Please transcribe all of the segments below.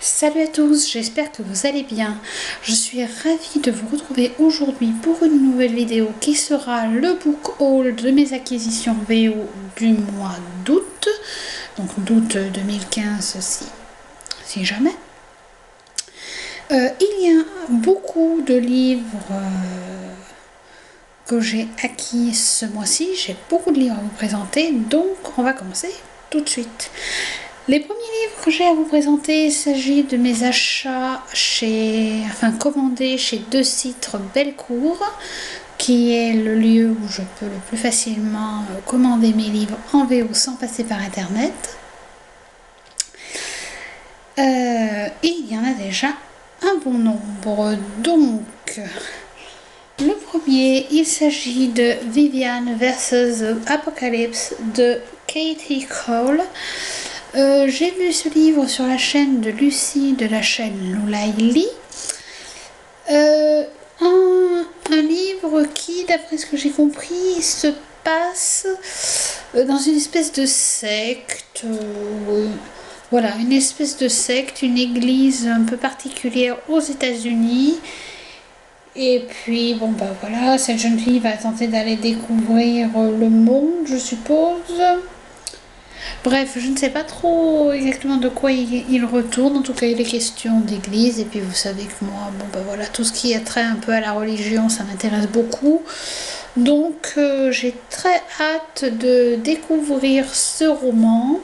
Salut à tous, j'espère que vous allez bien. Je suis ravie de vous retrouver aujourd'hui pour une nouvelle vidéo qui sera le book haul de mes acquisitions VO du mois d'août. Donc d'août 2015 si jamais. Il y a beaucoup de livres que j'ai acquis ce mois-ci. J'ai beaucoup de livres à vous présenter, donc on va commencer tout de suite. Les premiers livres que j'ai à vous présenter, il s'agit de mes achats commandés chez Deux Citres Bellecour, qui est le lieu où je peux le plus facilement commander mes livres en VO sans passer par internet. Et il y en a déjà un bon nombre. Donc, le premier, il s'agit de Vivian vs. Apocalypse de Katie Cole. J'ai vu ce livre sur la chaîne de Lucie de la chaîne Loulaïli. Un livre qui, d'après ce que j'ai compris, se passe dans une espèce de secte. Voilà, une espèce de secte, une église un peu particulière aux États-Unis. Et puis, bon, bah voilà, cette jeune fille va tenter d'aller découvrir le monde, je suppose. Bref, je ne sais pas trop exactement de quoi il retourne. En tout cas, il est question d'église. Et puis, vous savez que moi, bon, bah voilà, tout ce qui a trait un peu à la religion, ça m'intéresse beaucoup. Donc, j'ai très hâte de découvrir ce roman.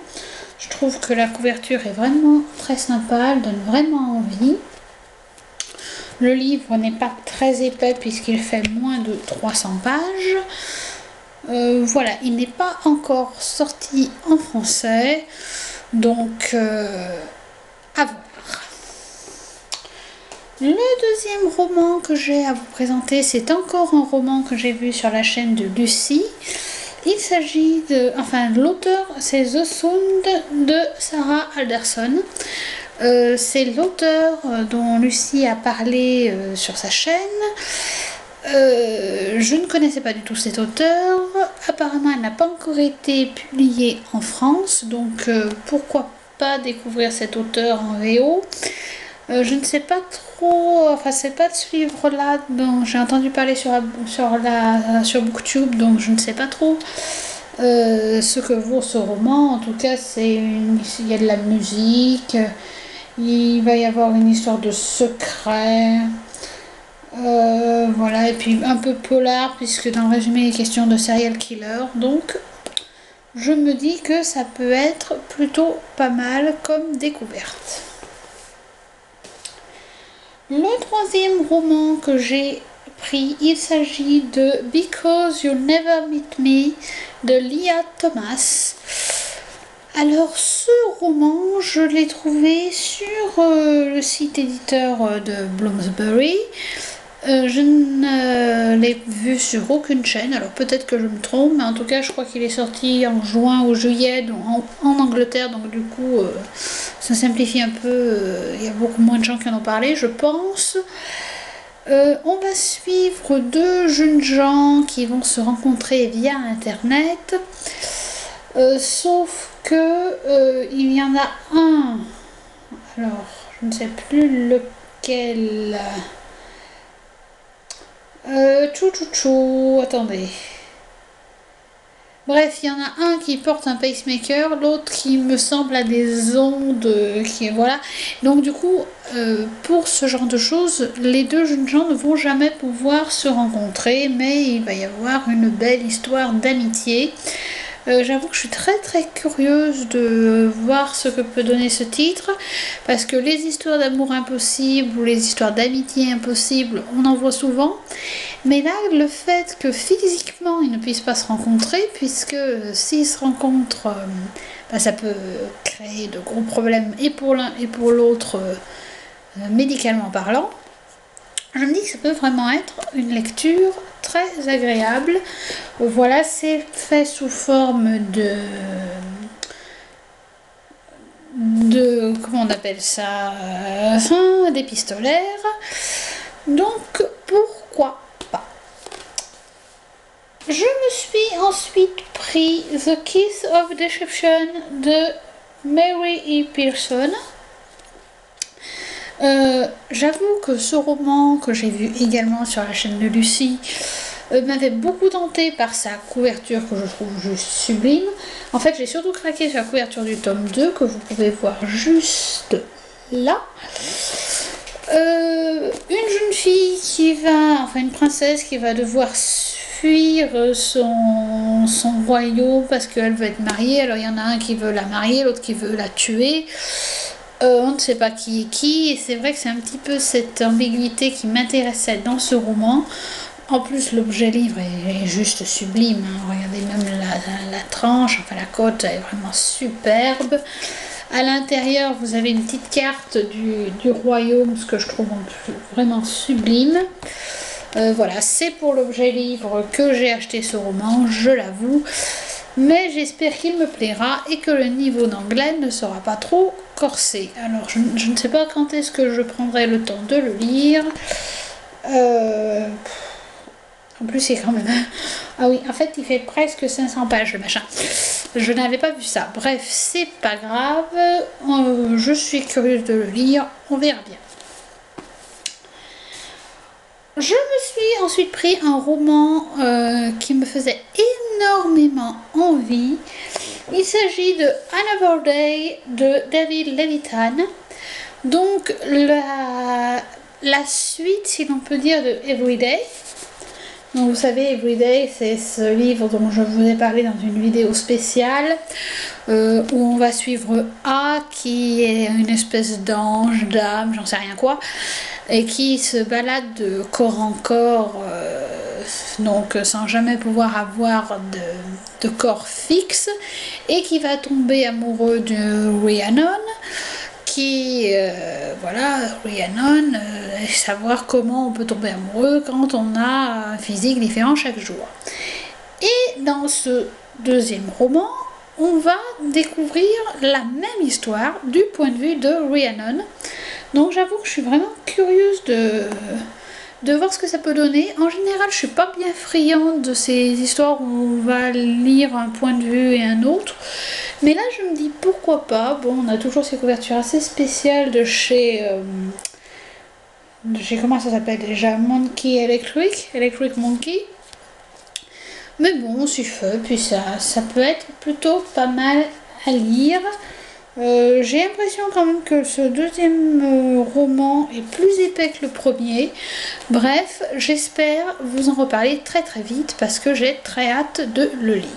Je trouve que la couverture est vraiment très sympa. Elle donne vraiment envie. Le livre n'est pas très épais puisqu'il fait moins de 300 pages. Voilà, il n'est pas encore sorti en français, donc à voir. Le deuxième roman que j'ai à vous présenter, c'est encore un roman que j'ai vu sur la chaîne de Lucie. Il s'agit de, l'auteur c'est The Sound de Sarah Alderson. C'est l'auteur dont Lucie a parlé sur sa chaîne. Je ne connaissais pas du tout cet auteur. Apparemment, elle n'a pas encore été publiée en France, donc pourquoi pas découvrir cet auteur en VO. Je ne sais pas trop, c'est pas de ce livre-là dont j'ai entendu parler sur Booktube, donc je ne sais pas trop ce que vaut ce roman. En tout cas, il y a de la musique, il va y avoir une histoire de secret. Voilà, et puis un peu polar puisque dans le résumé il est question de serial killer, donc je me dis que ça peut être plutôt pas mal comme découverte. Le troisième roman que j'ai pris, il s'agit de Because You Never Meet Me de Leah Thomas. Alors ce roman, je l'ai trouvé sur le site éditeur de Bloomsbury. Je ne l'ai vu sur aucune chaîne, alors peut-être que je me trompe, mais en tout cas je crois qu'il est sorti en juin ou juillet en Angleterre, donc du coup ça simplifie un peu, il y a beaucoup moins de gens qui en ont parlé, je pense. On va suivre deux jeunes gens qui vont se rencontrer via internet, sauf que il y en a un, alors je ne sais plus lequel. Attendez. Bref, il y en a un qui porte un pacemaker, l'autre qui me semble a des ondes, voilà. Donc du coup, pour ce genre de choses, les deux jeunes gens ne vont jamais pouvoir se rencontrer, mais il va y avoir une belle histoire d'amitié. J'avoue que je suis très très curieuse de voir ce que peut donner ce titre, parce que les histoires d'amour impossible ou les histoires d'amitié impossible, on en voit souvent, mais là le fait que physiquement ils ne puissent pas se rencontrer, puisque s'ils se rencontrent, ça peut créer de gros problèmes et pour l'un et pour l'autre, médicalement parlant. Je me dis que ça peut vraiment être une lecture très agréable. Voilà, c'est fait sous forme de comment on appelle ça, d'épistolaire. Donc pourquoi pas. Je me suis ensuite pris The Kiss of Deception de Mary E. Pearson. J'avoue que ce roman que j'ai vu également sur la chaîne de Lucie m'avait beaucoup tenté par sa couverture que je trouve juste sublime. En fait, j'ai surtout craqué sur la couverture du tome 2 que vous pouvez voir juste là. Une jeune fille qui va, enfin une princesse qui va devoir fuir son royaume parce qu'elle veut être mariée. Alors il y en a un qui veut la marier, l'autre qui veut la tuer. On ne sait pas qui est qui, et c'est vrai que c'est un petit peu cette ambiguïté qui m'intéressait dans ce roman. En plus, l'objet livre est juste sublime, hein. Regardez même la tranche, enfin la côte est vraiment superbe. À l'intérieur, vous avez une petite carte du royaume, ce que je trouve vraiment sublime. Voilà, c'est pour l'objet livre que j'ai acheté ce roman, je l'avoue. Mais j'espère qu'il me plaira et que le niveau d'anglais ne sera pas trop corsé. Alors, je ne sais pas quand est-ce que je prendrai le temps de le lire. En plus, c'est quand même... Ah oui, en fait, il fait presque 500 pages, le machin. Je n'avais pas vu ça. Bref, c'est pas grave. Je suis curieuse de le lire. On verra bien. Je me suis ensuite pris un roman qui me faisait énormément envie. Il s'agit de Another Day de David Levitan. Donc la suite, si l'on peut dire, de Everyday. Donc vous savez, Everyday, c'est ce livre dont je vous ai parlé dans une vidéo spéciale où on va suivre A, qui est une espèce d'ange, d'âme, j'en sais rien quoi, et qui se balade de corps en corps, donc sans jamais pouvoir avoir de corps fixe, et qui va tomber amoureux de Rhiannon, qui, voilà, Rhiannon, savoir comment on peut tomber amoureux quand on a un physique différent chaque jour. Et dans ce deuxième roman, on va découvrir la même histoire du point de vue de Rhiannon. Donc j'avoue que je suis vraiment curieuse de voir ce que ça peut donner. En général, je suis pas bien friande de ces histoires où on va lire un point de vue et un autre. Mais là, je me dis pourquoi pas. Bon, on a toujours ces couvertures assez spéciales de chez comment ça s'appelle déjà, Monkey Electric Monkey. Mais bon, c'est fait, puis ça peut être plutôt pas mal à lire. J'ai l'impression quand même que ce deuxième roman est plus épais que le premier. Bref, j'espère vous en reparler très très vite parce que j'ai très hâte de le lire.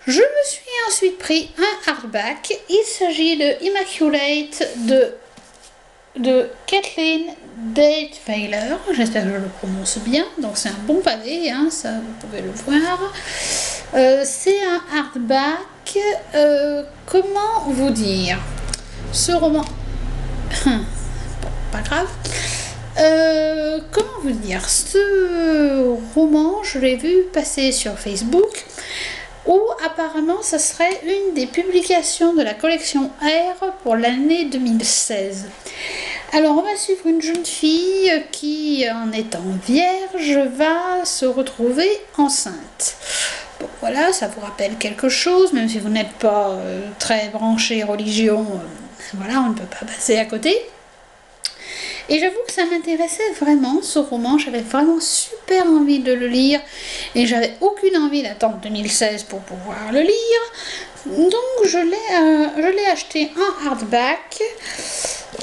Je me suis ensuite pris un hardback. Il s'agit de Immaculate de Kathleen Dateweiler. J'espère que je le prononce bien. Donc c'est un bon pavé, hein, ça vous pouvez le voir. C'est un hardback. Comment vous dire? Ce roman... bon, pas grave. Comment vous dire? Ce roman, je l'ai vu passer sur Facebook, où apparemment ça serait une des publications de la collection R pour l'année 2016. Alors on va suivre une jeune fille qui, en étant vierge, va se retrouver enceinte. Bon voilà, ça vous rappelle quelque chose, même si vous n'êtes pas très branché religion, voilà, on ne peut pas passer à côté. Et j'avoue que ça m'intéressait vraiment, ce roman. J'avais vraiment super envie de le lire. Et j'avais aucune envie d'attendre 2016 pour pouvoir le lire. Donc je l'ai acheté en hardback.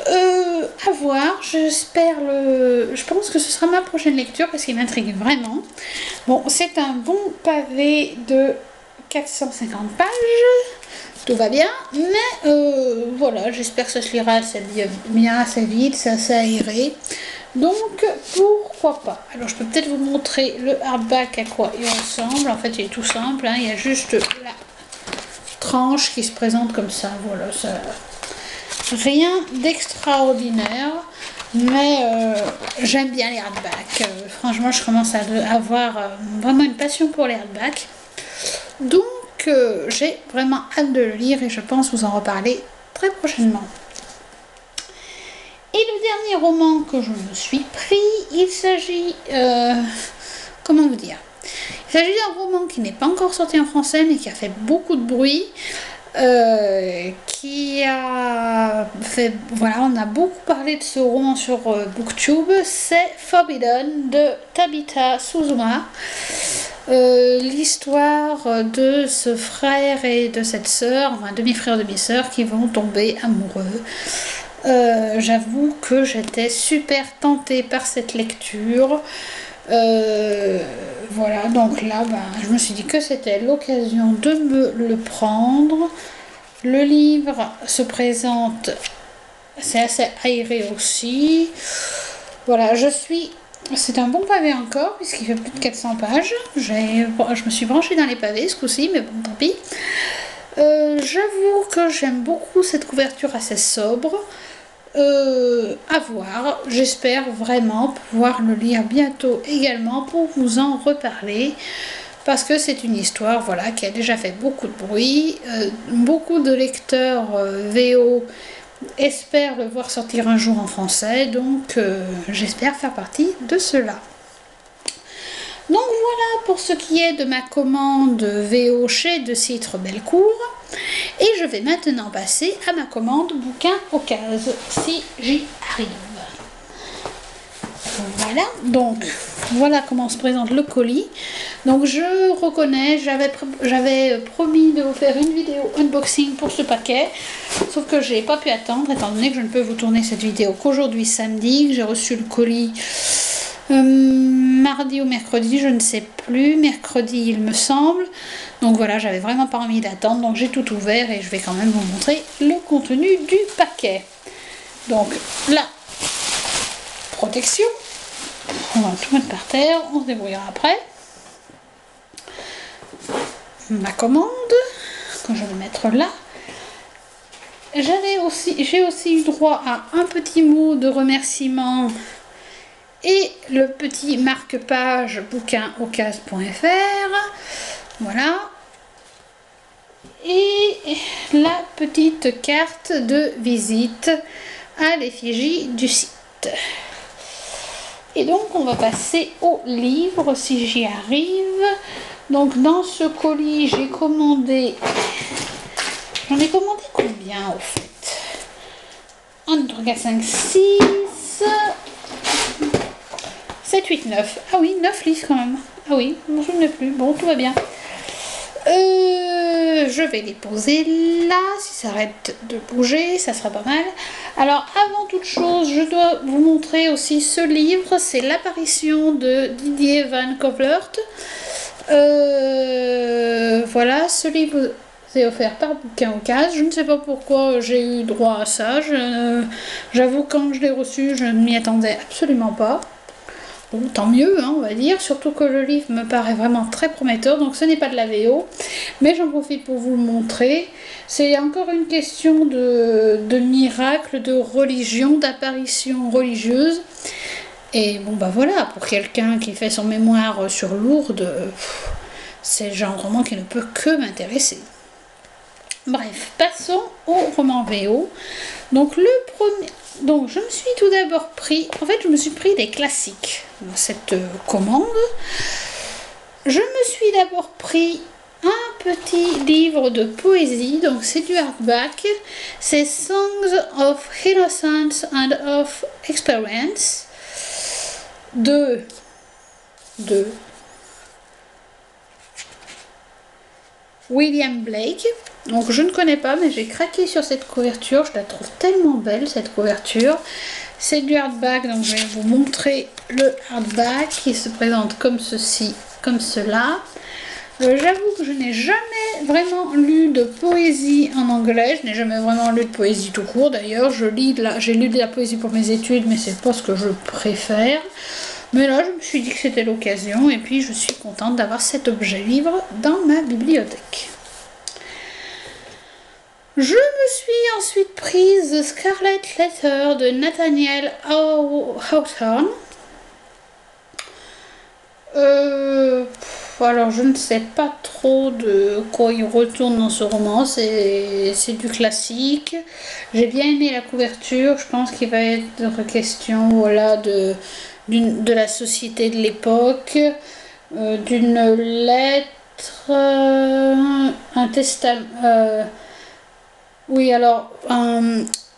À voir, j'espère je pense que ce sera ma prochaine lecture parce qu'il m'intrigue vraiment. Bon, c'est un bon pavé de 450 pages. Tout va bien, mais voilà, j'espère que ça se lira assez bien, assez vite, c'est assez aéré. Donc, pourquoi pas. Alors, je peux peut-être vous montrer le hardback à quoi il ressemble. En fait, il est tout simple, hein. Il y a juste la tranche qui se présente comme ça. Voilà, ça... rien d'extraordinaire, mais j'aime bien les hardbacks. Franchement, je commence à avoir vraiment une passion pour les hardbacks. Donc, j'ai vraiment hâte de le lire et je pense vous en reparler très prochainement. Et le dernier roman que je me suis pris, il s'agit... comment vous dire? Il s'agit d'un roman qui n'est pas encore sorti en français mais qui a fait beaucoup de bruit. qui a fait, voilà, on a beaucoup parlé de ce roman sur Booktube, c'est Forbidden de Tabitha Suzuma. L'histoire de ce frère et de cette sœur, enfin demi-frère, demi-sœur, qui vont tomber amoureux. J'avoue que j'étais super tentée par cette lecture. Voilà, donc là, je me suis dit que c'était l'occasion de me le prendre. Le livre se présente, c'est assez aéré aussi. Voilà, c'est un bon pavé encore, puisqu'il fait plus de 400 pages. Je me suis branchée dans les pavés ce coup-ci, mais bon, tant pis. J'avoue que j'aime beaucoup cette couverture assez sobre. À voir, j'espère vraiment pouvoir le lire bientôt également pour vous en reparler, parce que c'est une histoire, voilà, qui a déjà fait beaucoup de bruit. Beaucoup de lecteurs VO espèrent le voir sortir un jour en français, donc j'espère faire partie de cela. Donc voilà pour ce qui est de ma commande VO chez De Citre Bellecour. Et je vais maintenant passer à ma commande bouquin au case, si j'y arrive. Voilà, donc voilà comment se présente le colis. Donc je reconnais, j'avais promis de vous faire une vidéo unboxing pour ce paquet, sauf que j'ai pas pu attendre, étant donné que je ne peux vous tourner cette vidéo qu'aujourd'hui samedi, que j'ai reçu le colis mardi ou mercredi, je ne sais plus, mercredi il me semble. Donc voilà, j'avais vraiment pas envie d'attendre, donc j'ai tout ouvert et je vais quand même vous montrer le contenu du paquet. Donc la protection, on va tout mettre par terre, on se débrouillera après. Ma commande, que je vais mettre là. J'ai aussi eu droit à un petit mot de remerciement et le petit marque-page bouquinaucase.fr. Voilà. Et la petite carte de visite à l'effigie du site. Et donc on va passer au livre si j'y arrive. Donc dans ce colis j'ai commandé... J'en ai commandé combien au fait? 1, 2, 3, 4, 5, 6... 7, 8, 9. Ah oui, 9 livres quand même. Ah oui, je ne me souviens plus. Bon, tout va bien. Je vais les poser là. Si ça arrête de bouger, ça sera pas mal. Alors, avant toute chose, je dois vous montrer aussi ce livre. C'est l'apparition de Didier Van Covlert. Voilà, ce livre est offert par Bouquin au Case. Je ne sais pas pourquoi j'ai eu droit à ça. J'avoue, quand je l'ai reçu, je ne m'y attendais absolument pas. Bon, tant mieux, hein, on va dire, surtout que le livre me paraît vraiment très prometteur, donc ce n'est pas de la VO, mais j'en profite pour vous le montrer. C'est encore une question de miracle, de religion, d'apparition religieuse. Et bon, bah voilà, pour quelqu'un qui fait son mémoire sur Lourdes, c'est le genre de roman qui ne peut que m'intéresser. Bref, passons au roman VO. Donc le premier... Donc je me suis tout d'abord pris... En fait, je me suis pris des classiques dans cette commande. Je me suis d'abord pris un petit livre de poésie. Donc c'est du hardback. C'est Songs of Innocence and of Experience de William Blake. Donc je ne connais pas, mais j'ai craqué sur cette couverture, je la trouve tellement belle cette couverture. C'est du hardback, donc je vais vous montrer le hardback qui se présente comme ceci, comme cela. J'avoue que je n'ai jamais vraiment lu de poésie en anglais, je n'ai jamais vraiment lu de poésie tout court. D'ailleurs, j'ai lu de la poésie pour mes études, mais c'est pas ce que je préfère. Mais là, je me suis dit que c'était l'occasion, et puis je suis contente d'avoir cet objet livre dans ma bibliothèque. Je me suis ensuite prise The Scarlet Letter de Nathaniel Hawthorne. Alors je ne sais pas trop de quoi il retourne dans ce roman, c'est du classique. J'ai bien aimé la couverture, je pense qu'il va être question, voilà, de la société de l'époque, d'une lettre, un testament, Oui, alors,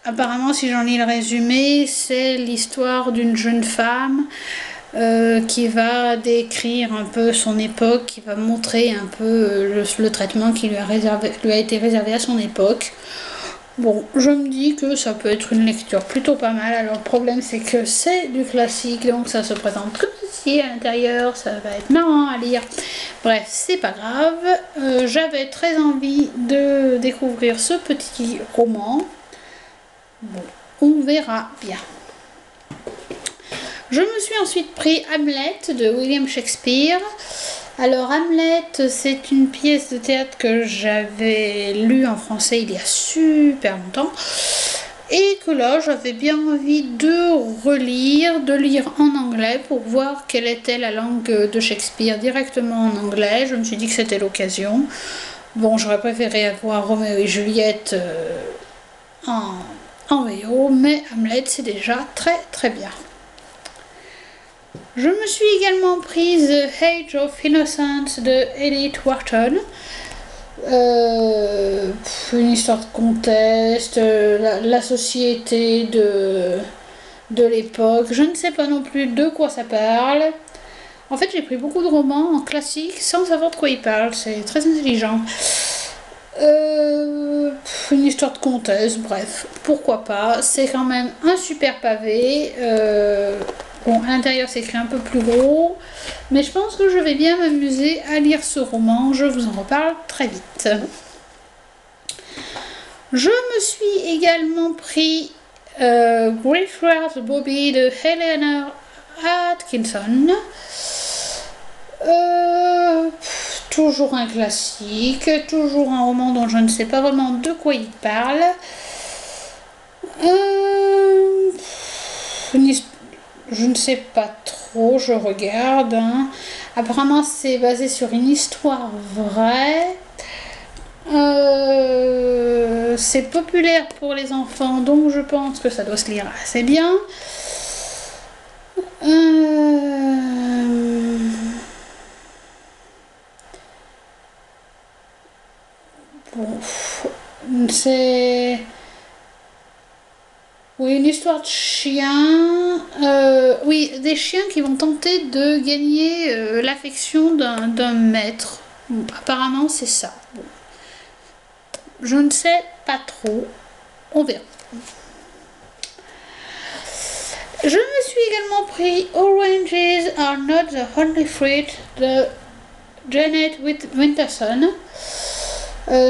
apparemment, si j'en lis le résumé, c'est l'histoire d'une jeune femme qui va décrire un peu son époque, qui va montrer un peu le traitement qui lui a été réservé à son époque. Bon, je me dis que ça peut être une lecture plutôt pas mal. Alors le problème c'est que c'est du classique, donc ça se présente comme ceci à l'intérieur, ça va être marrant à lire. Bref, c'est pas grave. J'avais très envie de découvrir ce petit roman. Bon, on verra bien. Je me suis ensuite pris Hamlet de William Shakespeare. Alors Hamlet, c'est une pièce de théâtre que j'avais lue en français il y a super longtemps et que là j'avais bien envie de relire, de lire en anglais pour voir quelle était la langue de Shakespeare directement en anglais. Je me suis dit que c'était l'occasion. Bon, j'aurais préféré avoir Roméo et Juliette en VO, mais Hamlet c'est déjà très très bien. Je me suis également prise The Age of Innocence de Edith Wharton. Une histoire de conteste, la société de l'époque. Je ne sais pas non plus de quoi ça parle. En fait, j'ai pris beaucoup de romans en classique sans savoir de quoi ils parlent. C'est très intelligent. Une histoire de comtesse, bref, pourquoi pas. C'est quand même un super pavé. Bon, à l'intérieur c'est écrit un peu plus gros, mais je pense que je vais bien m'amuser à lire ce roman. Je vous en reparle très vite. Je me suis également pris Graveyard Bobby de Helena Atkinson. Toujours un classique, toujours un roman dont je ne sais pas vraiment de quoi il parle. Je ne sais pas trop, je regarde. Apparemment, c'est basé sur une histoire vraie. C'est populaire pour les enfants, donc je pense que ça doit se lire assez bien. Bon, c'est... Oui, une histoire de chiens. Oui, des chiens qui vont tenter de gagner l'affection d'un maître. Bon, apparemment, c'est ça. Bon. Je ne sais pas trop. On verra. Je me suis également pris Oranges Are Not the Only Fruit de Janet Winterson.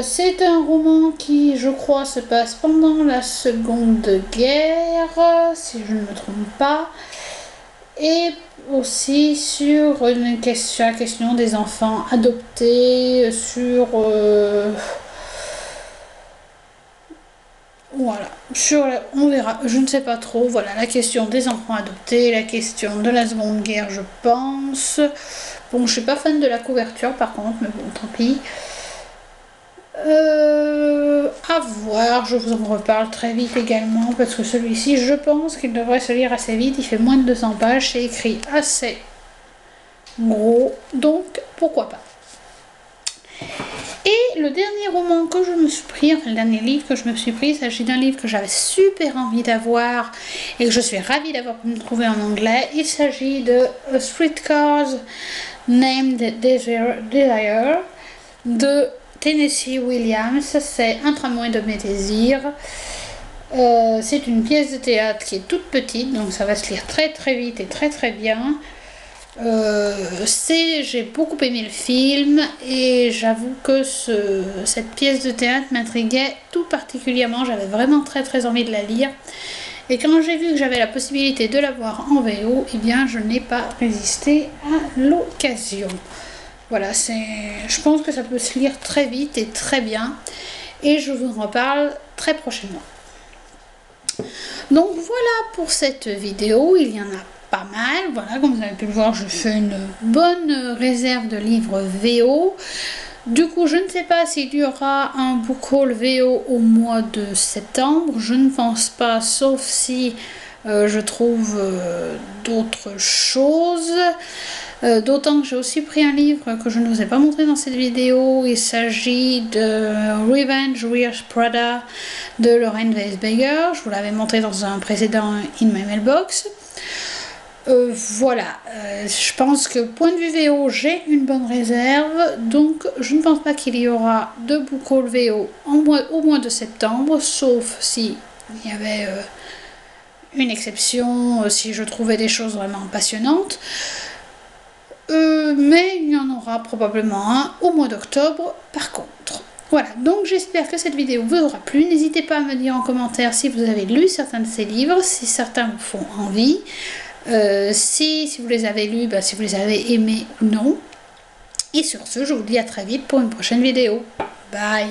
C'est un roman qui, je crois, se passe pendant la Seconde Guerre, si je ne me trompe pas, et aussi sur la question des enfants adoptés, voilà, on verra, je ne sais pas trop, voilà, la question des enfants adoptés, la question de la Seconde Guerre, je pense. Bon, je suis pas fan de la couverture par contre, mais bon, tant pis. À voir, je vous en reparle très vite également parce que celui-ci, je pense qu'il devrait se lire assez vite. Il fait moins de 200 pages, c'est écrit assez gros, donc pourquoi pas. Et le dernier roman que je me suis pris, enfin le dernier livre que je me suis pris, il s'agit d'un livre que j'avais super envie d'avoir et que je suis ravie d'avoir pu me trouver en anglais. Il s'agit de A Streetcar Named Desire de Tennessee Williams. C'est Un tramway de mes désirs. C'est une pièce de théâtre qui est toute petite, donc ça va se lire très très vite et très très bien. J'ai beaucoup aimé le film et j'avoue que cette pièce de théâtre m'intriguait tout particulièrement. J'avais vraiment très très envie de la lire. Et quand j'ai vu que j'avais la possibilité de la voir en VO, eh bien je n'ai pas résisté à l'occasion. Voilà, je pense que ça peut se lire très vite et très bien. Et je vous en reparle très prochainement. Donc voilà pour cette vidéo, il y en a pas mal. Voilà, comme vous avez pu le voir, je fais une bonne réserve de livres VO. Du coup, je ne sais pas s'il y aura un book haul VO au mois de septembre. Je ne pense pas, sauf si je trouve d'autres choses. D'autant que j'ai aussi pris un livre que je ne vous ai pas montré dans cette vidéo. Il s'agit de Revenge Wears Prada de Lorraine Weisberger. Je vous l'avais montré dans un précédent In My Mailbox. Voilà, je pense que point de vue VO, j'ai une bonne réserve, donc je ne pense pas qu'il y aura de book haul VO au mois de septembre, sauf si il y avait une exception, si je trouvais des choses vraiment passionnantes. Mais il y en aura probablement un au mois d'octobre par contre. Voilà, donc j'espère que cette vidéo vous aura plu. N'hésitez pas à me dire en commentaire si vous avez lu certains de ces livres, si certains vous font envie. Si vous les avez lus, si vous les avez aimés ou non. Et sur ce, je vous dis à très vite pour une prochaine vidéo. Bye!